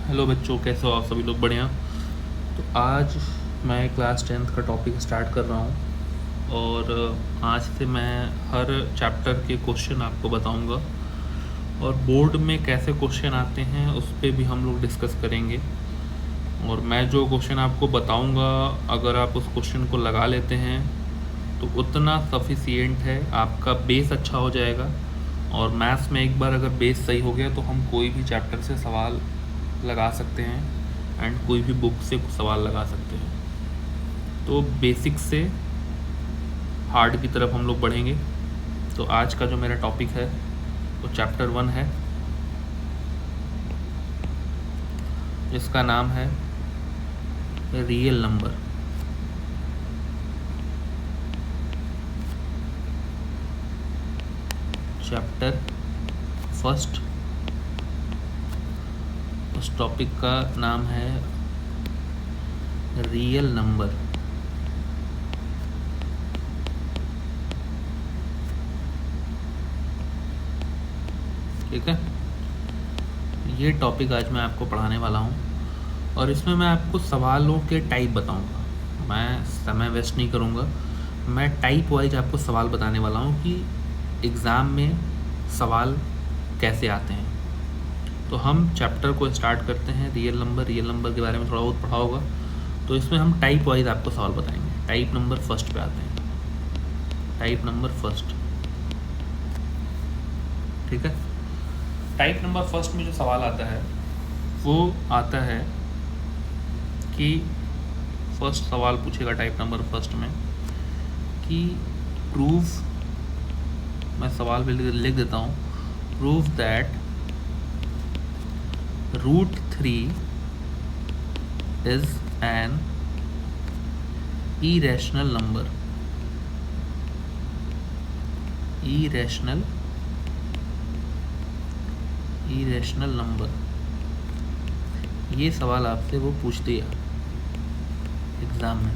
Hello बच्चों, कैसे हो आप सभी लोग? बढ़िया। तो आज मैं क्लास 10th का टॉपिक स्टार्ट कर रहा हूँ और आज से मैं हर चैप्टर के क्वेश्चन आपको बताऊँगा और बोर्ड में कैसे क्वेश्चन आते हैं उस पर भी हम लोग डिस्कस करेंगे। और मैं जो क्वेश्चन आपको बताऊँगा, अगर आप उस क्वेश्चन को लगा लेते हैं तो उतना सफिशिएंट है, आपका बेस अच्छा हो जाएगा। और मैथ्स में एक बार अगर बेस सही हो गया तो हम कोई भी चैप्टर से सवाल लगा सकते हैं एंड कोई भी बुक से सवाल लगा सकते हैं। तो बेसिक से हार्ड की तरफ हम लोग बढ़ेंगे। तो आज का जो मेरा टॉपिक है वो चैप्टर 1 है, जिसका नाम है रियल नंबर। चैप्टर फर्स्ट, उस टॉपिक का नाम है रियल नंबर। ठीक है, ये टॉपिक आज मैं आपको पढ़ाने वाला हूँ और इसमें मैं आपको सवालों के टाइप बताऊँगा। मैं समय वेस्ट नहीं करूँगा, मैं टाइप वाइज आपको सवाल बताने वाला हूँ कि एग्ज़ाम में सवाल कैसे आते हैं। तो हम चैप्टर को स्टार्ट करते हैं। रियल नंबर के बारे में थोड़ा बहुत पढ़ा होगा, तो इसमें हम टाइप वाइज आपको सवाल बताएंगे। टाइप नंबर फर्स्ट पे आते हैं। टाइप नंबर फर्स्ट, ठीक है। टाइप नंबर फर्स्ट में जो सवाल आता है वो आता है कि फर्स्ट सवाल पूछेगा टाइप नंबर फर्स्ट में कि प्रूव, मैं सवाल भी लिख देता हूँ, prove that √3 is an irrational number। irrational number, ये सवाल आपसे वो पूछ दिया एग्ज़ाम में।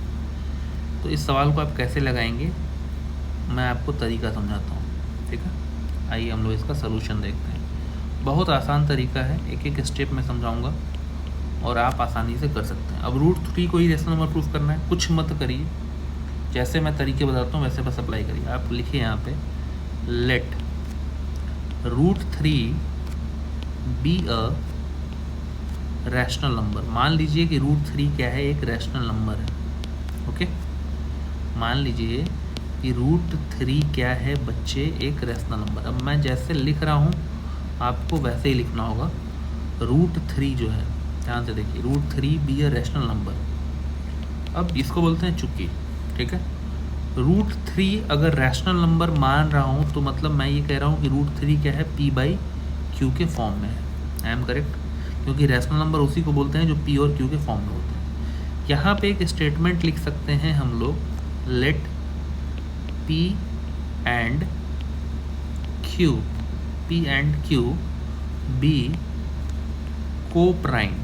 तो इस सवाल को आप कैसे लगाएंगे मैं आपको तरीका समझाता हूँ, ठीक है। आइए हम लोग इसका सलूशन देखते हैं। बहुत आसान तरीका है, एक एक स्टेप में समझाऊंगा और आप आसानी से कर सकते हैं। अब √3 को ही रेशनल नंबर प्रूफ करना है, कुछ मत करिए, जैसे मैं तरीके बताता हूँ वैसे बस अप्लाई करिए। आप लिखिए यहाँ पे, let √3 be a rational number. मान लीजिए कि √3 क्या है, एक रैशनल नंबर है। ओके, मान लीजिए कि √3 क्या है बच्चे, एक रैशनल नंबर। अब मैं जैसे लिख रहा हूँ आपको वैसे ही लिखना होगा। √3 जो है, ध्यान से देखिए, √3 बी अ रैशनल नंबर। अब इसको बोलते हैं चुक्की, ठीक है। √3 अगर रैशनल नंबर मान रहा हूँ तो मतलब मैं ये कह रहा हूँ कि √3 क्या है, p/q के फॉर्म में है। आई एम करेक्ट, क्योंकि रैशनल नंबर उसी को बोलते हैं जो p और q के फॉर्म में होते हैं। यहाँ पे एक स्टेटमेंट लिख सकते हैं हम लोग, let p and q be coprime,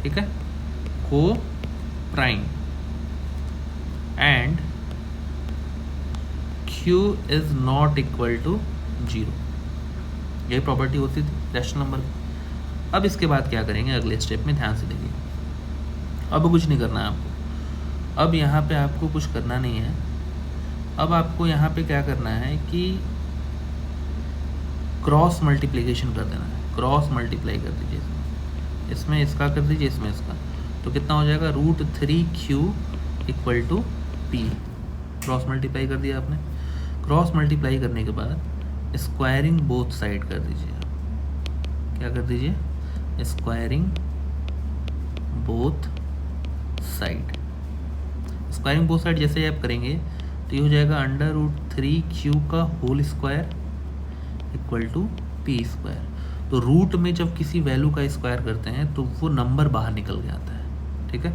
ठीक है, coprime and q is not equal to 0। यही प्रॉपर्टी होती थी रैशनल नंबर की। अब इसके बाद क्या करेंगे अगले स्टेप में, ध्यान से देखिए। अब कुछ नहीं करना है आपको, अब यहाँ पे आपको कुछ करना नहीं है। अब आपको यहाँ पे क्या करना है कि क्रॉस मल्टीप्लिकेशन कर देना है। क्रॉस मल्टीप्लाई कर दीजिए, इसमें इसका कर दीजिए, इसमें इसका, तो कितना हो जाएगा, √3q equal to p। Cross multiply कर दिया आपने। क्रॉस मल्टीप्लाई करने के बाद स्क्वायरिंग बोथ साइड कर दीजिए। क्या कर दीजिए, squaring both side. Squaring both side जैसे आप करेंगे तो ये हो जाएगा √3q का whole square equal to p²। तो रूट में जब किसी वैल्यू का स्क्वायर करते हैं तो वो नंबर बाहर निकल के आता है, ठीक है।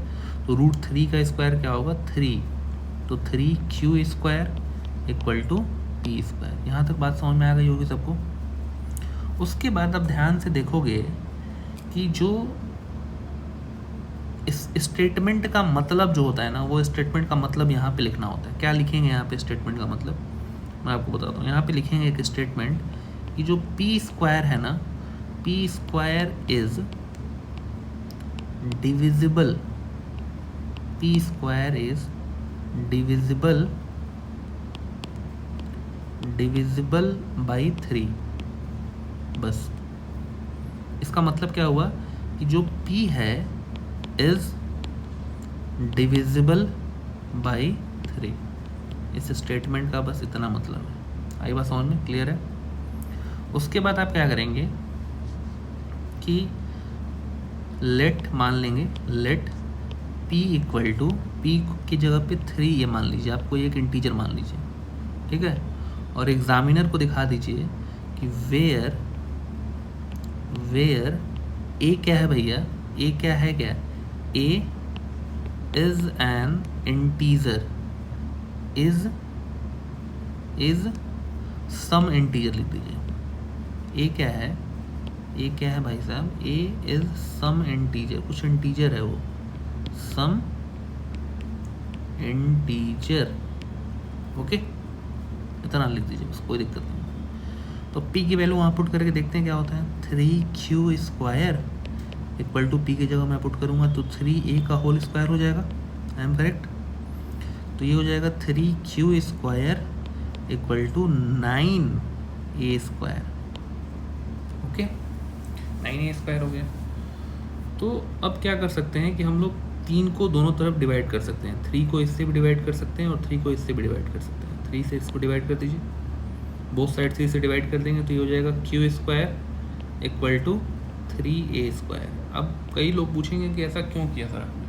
तो √3 का स्क्वायर क्या होगा, 3, तो 3q² इक्वल टू p²। यहाँ तक बात समझ में आ गई होगी सबको। उसके बाद अब ध्यान से देखोगे कि जो इस स्टेटमेंट का मतलब जो होता है ना, वो स्टेटमेंट का मतलब यहाँ पे लिखना होता है। क्या लिखेंगे यहाँ पे स्टेटमेंट का मतलब, मैं आपको बताता हूँ। यहाँ पे लिखेंगे एक स्टेटमेंट कि जो p² है ना, p² is divisible, p square is divisible by 3। बस इसका मतलब क्या हुआ कि जो p है इज डिविजिबल बाई 3। इस स्टेटमेंट का बस इतना मतलब है। आई बात समझ में? क्लियर है? उसके बाद आप क्या करेंगे कि लेट मान लेंगे, let p equal to, p की जगह पे 3 ये मान लीजिए, आपको एक इंटीजर मान लीजिए, ठीक है। और एग्जामिनर को दिखा दीजिए कि वेयर a क्या है भैया, a क्या है, क्या a is an integer, is some integer लिख दीजिए। a क्या है भाई साहब, a इज सम इंटीजर, कुछ इंटीजर है वो, सम इंटीजर, ओके। इतना लिख दीजिए बस, कोई दिक्कत नहीं। तो p की वैल्यू वहाँ पुट करके देखते हैं क्या होता है। 3q square equal to p की जगह मैं पुट करूँगा तो 3a का होल स्क्वायर हो जाएगा। I am correct? तो ये हो जाएगा 3q square equal to 9a square, okay. 9a square हो गया। तो अब क्या कर सकते हैं कि हम लोग 3 को दोनों तरफ डिवाइड कर सकते हैं। 3 को इससे भी डिवाइड कर सकते हैं और 3 को इससे भी डिवाइड कर सकते हैं। 3 से इसको डिवाइड कर दीजिए, बोथ साइड 3 से डिवाइड कर देंगे तो ये हो जाएगा q square equal to 3a square. अब कई लोग पूछेंगे कि ऐसा क्यों किया सर आपने,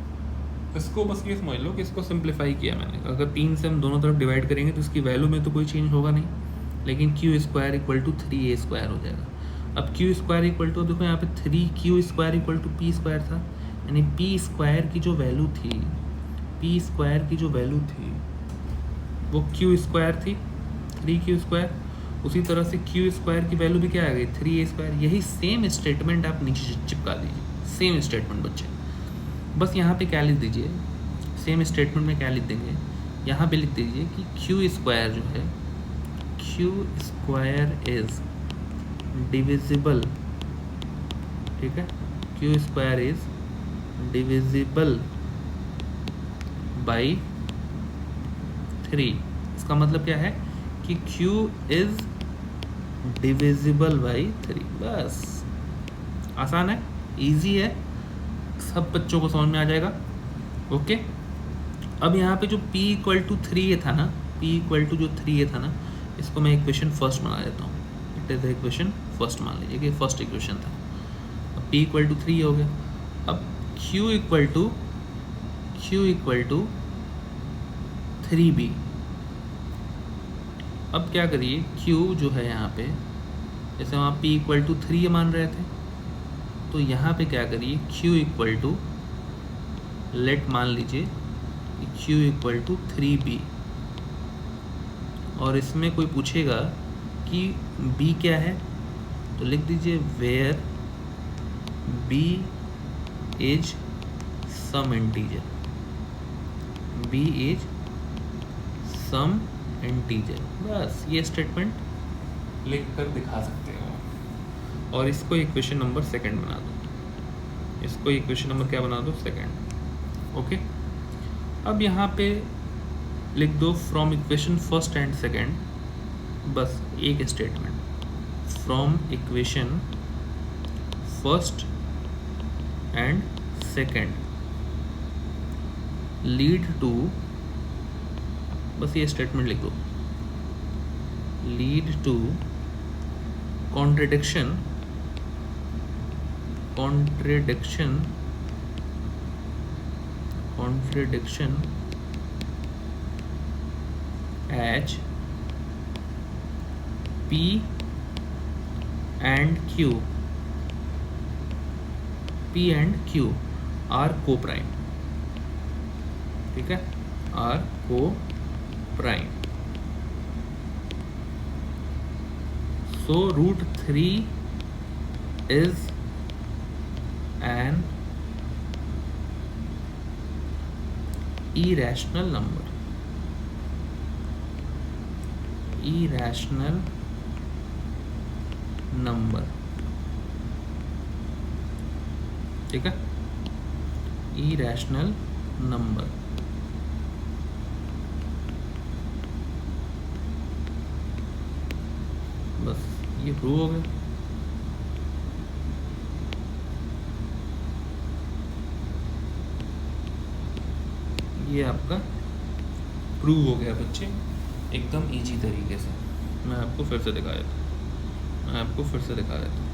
इसको बस ये समझ लो कि इसको सिंप्लीफाई किया मैंने। अगर 3 से हम दोनों तरफ डिवाइड करेंगे तो इसकी वैल्यू में तो कोई चेंज होगा नहीं, लेकिन q square equal to 3a square हो जाएगा। अब q स्क्वायर इक्वल टू, देखो यहाँ पे 3q square equal to p square था, यानी p स्क्वायर की जो वैल्यू थी, वो q स्क्वायर थी, 3q स्क्वायर। उसी तरह से q स्क्वायर की वैल्यू भी क्या आ गई, 3a स्क्वायर। यही सेम स्टेटमेंट आप नीचे चिपका दीजिए, सेम स्टेटमेंट बच्चे। बस यहाँ पे क्या लिख दीजिए, सेम स्टेटमेंट में क्या लिख देंगे, यहाँ पे लिख दीजिए कि q स्क्वायर जो है, q स्क्वायर इज डिविजिबल, ठीक है, q square is divisible by 3। इसका मतलब क्या है कि q इज डिविजिबल बाई 3। बस आसान है, इजी है, सब बच्चों को समझ में आ जाएगा, ओके। अब यहाँ पे जो p इक्वल टू 3a था ना, p इक्वल टू जो 3a था ना, इसको मैं इक्वेशन फर्स्ट बना देता हूँ। इट इज इक्वेशन फर्स्ट, मान लीजिए कि फर्स्ट इक्वेशन था। अब p इक्वल टू 3 हो गया। अब q इक्वल टू 3b। अब क्या करिए, q जो है यहाँ पे, जैसे वहाँ p इक्वल टू 3 मान रहे थे, तो यहाँ पे क्या करिए, q इक्वल टू, लेट मान लीजिए q इक्वल टू 3b। और इसमें कोई पूछेगा कि b क्या है, तो लिख दीजिए where b is some integer, b is some integer. बस ये स्टेटमेंट लिख कर दिखा सकते हो। और इसको इक्वेशन नंबर सेकंड बना दो, इसको इक्वेशन नंबर क्या बना दो, सेकंड, ओके। अब यहाँ पे लिख दो from equation first and second, बस एक statement, from equation first and second lead to, बस ये स्टेटमेंट लिख दो, lead to contradiction H p and q are coprime, ठीक है, are coprime. So root 3 is an irrational number, ठीक है। Irrational number. बस ये प्रूव हो गया। ये आपका प्रूव हो गया बच्चे, एकदम इजी तरीके से। मैं आपको फिर से दिखा देता हूँ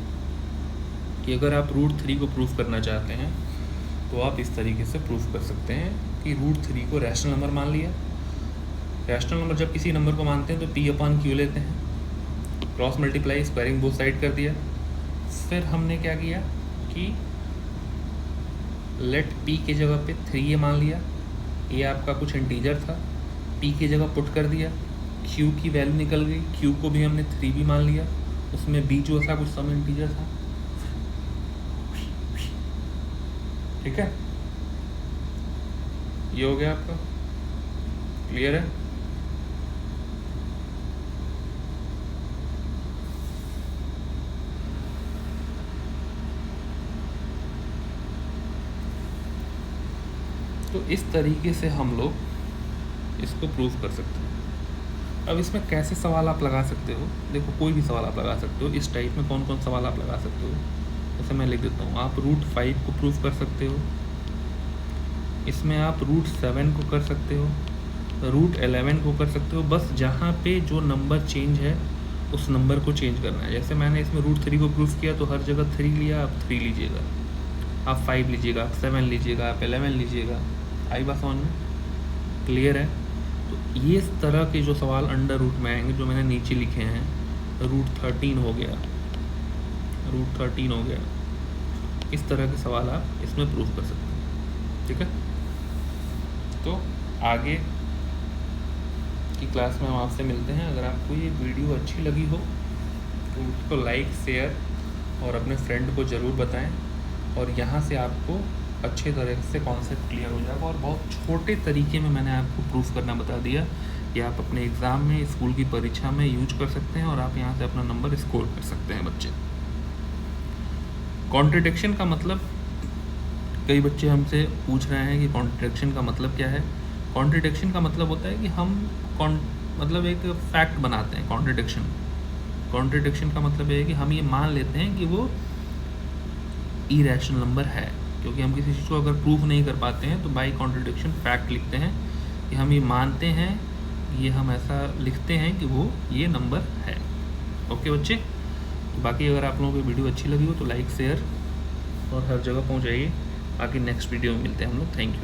कि अगर आप रूट 3 को प्रूफ करना चाहते हैं तो आप इस तरीके से प्रूफ कर सकते हैं कि रूट 3 को रैशनल नंबर मान लिया। रैशनल नंबर जब किसी नंबर को मानते हैं तो p/q लेते हैं, cross multiply squaring both side कर दिया। फिर हमने क्या किया कि लेट p की जगह पे 3a मान लिया, ये आपका कुछ इंटीजर था, p की जगह पुट कर दिया, q की वैल्यू निकल गई, q को भी हमने 3b मान लिया, उसमें b जो था कुछ सम इंटीजर था। ठीक है, ये हो गया आपका, क्लियर है। तो इस तरीके से हम लोग इसको प्रूफ कर सकते हैं। अब इसमें कैसे सवाल आप लगा सकते हो, देखो कोई भी सवाल आप लगा सकते हो। इस टाइप में कौन कौन सवाल आप लगा सकते हो, जैसे मैं लिख देता हूँ, आप रूट 5 को प्रूफ कर सकते हो, इसमें आप रूट 7 को कर सकते हो, रूट 11 को कर सकते हो। बस जहाँ पे जो नंबर चेंज है उस नंबर को चेंज करना है। जैसे मैंने इसमें रूट 3 को प्रूफ किया तो हर जगह 3 लिया, आप 3 लीजिएगा, आप 5 लीजिएगा, आप 7 लीजिएगा, आप 11 लीजिएगा। आई बात समझ में, क्लियर है। तो ये इस तरह के जो सवाल अंडर रूट में आएंगे जो मैंने नीचे लिखे हैं, रूट 13 हो गया, रूट 13 हो गया, इस तरह के सवाल आप इसमें प्रूफ कर सकते हैं। ठीक है, तो आगे की क्लास में हम आपसे मिलते हैं। अगर आपको ये वीडियो अच्छी लगी हो तो उसको लाइक, शेयर और अपने फ्रेंड को ज़रूर बताएं। और यहाँ से आपको अच्छे तरह से कॉन्सेप्ट क्लियर हो जाएगा। और बहुत छोटे तरीके में मैंने आपको प्रूफ करना बता दिया कि आप अपने एग्ज़ाम में, स्कूल की परीक्षा में यूज कर सकते हैं और आप यहाँ से अपना नंबर स्कोर कर सकते हैं बच्चे। कॉन्ट्रडिक्शन का मतलब, कई बच्चे हमसे पूछ रहे हैं कि कॉन्ट्रडिक्शन का मतलब क्या है। कॉन्ट्रडिक्शन का मतलब होता है कि हम मतलब एक फैक्ट बनाते हैं। कॉन्ट्रडिक्शन का मतलब ये है कि हम ये मान लेते हैं कि वो इरेशनल नंबर है, क्योंकि हम किसी चीज़ को अगर प्रूफ नहीं कर पाते हैं तो बाय कॉन्ट्रडिक्शन फैक्ट लिखते हैं कि हम ये मानते हैं, ये हम ऐसा लिखते हैं कि वो ये नंबर है। ओके बच्चे, तो बाकी अगर आप लोगों को वीडियो अच्छी लगी हो तो लाइक, शेयर और हर जगह पहुंचाइए। बाकी नेक्स्ट वीडियो में मिलते हैं हम लोग। Thank you.